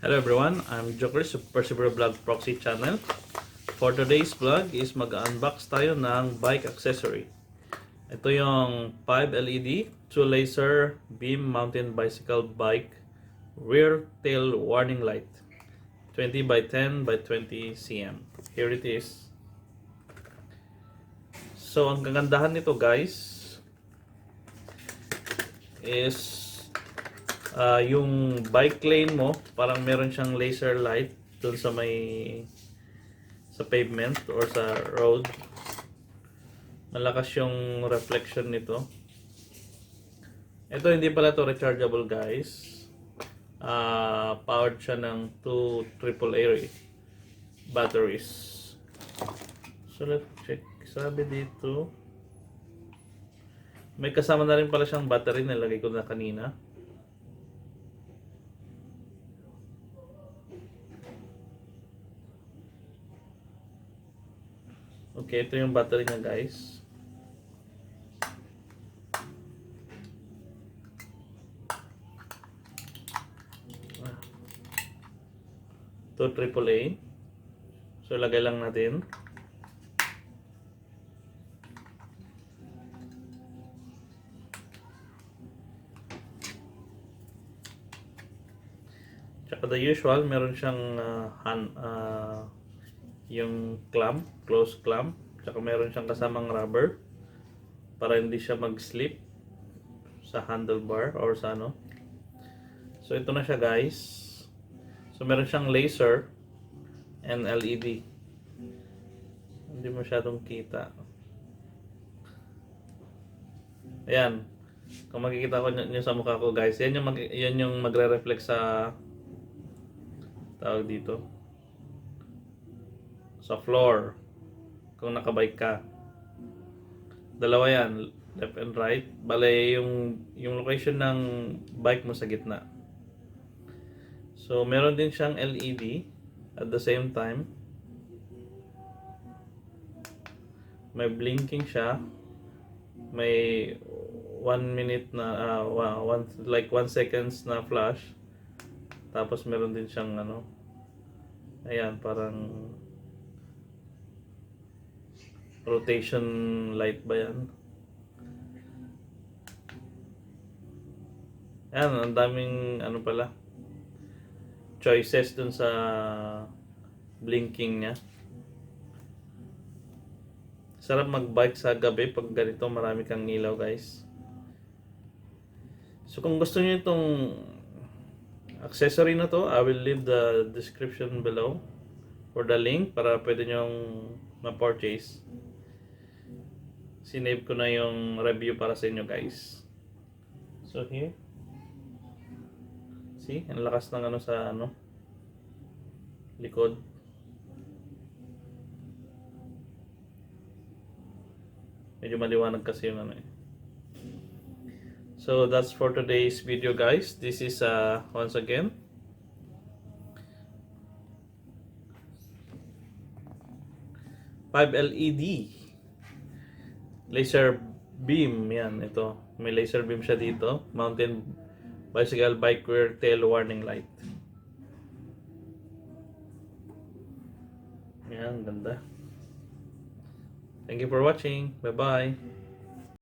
Hello everyone, I'm Joker sa Persevere Vlog Proxy Channel. For today's vlog is mag-unbox tayo ng bike accessory. Ito yung 5 LED 2 laser beam mountain bicycle bike rear tail warning light 20 by 10 by 20 cm. Here it is. So ang kagandahan nito guys is yung bike lane mo, parang meron siyang laser light dun sa sa pavement or sa road. Malakas yung reflection nito. Ito hindi pala to rechargeable guys. Powered siya ng 2 AAA batteries. So let's check. Sabi dito may kasama na rin pala siyang battery, nilagay ko na kanina. Okay, ito yung battery niya guys. Ito AAA. So lagay lang natin. Tsaka the usual, meron siyang yung clamp, close clamp, tsaka meron siyang kasamang rubber para hindi siya mag-slip sa handlebar or sa ano. So ito na siya guys. So meron siyang laser and LED. Hindi masyadong kita. Ayan. Kung makikita ko nyo sa mukha ko guys, yan yung magre-reflect sa tawag dito, sa floor kung nakabike ka. Dalawa yan, left and right. Bale yung location ng bike mo sa gitna. So meron din siyang LED at the same time. May blinking siya. May 1 minute na like 1 seconds na flash. Tapos meron din siyang ano, ayan, parang rotation light ba yan? Ayan, ang daming ano pala choices dun sa blinking niya. Sarap magbike sa gabi pag ganito marami kang ilaw guys. So kung gusto niyo itong accessory na to, I will leave the description below for the link para pwede nyong ma-purchase. Sinave ko na yung review para sa inyo guys. So here, see, ang lakas ng ano sa ano likod. Medyo maliwanag kasi yung ano eh. So that's for today's video guys. This is once again LED laser beam. Yan, ito. May laser beam siya dito. Mountain bicycle bike rear tail warning light. Yan, ganda. Thank you for watching. Bye bye.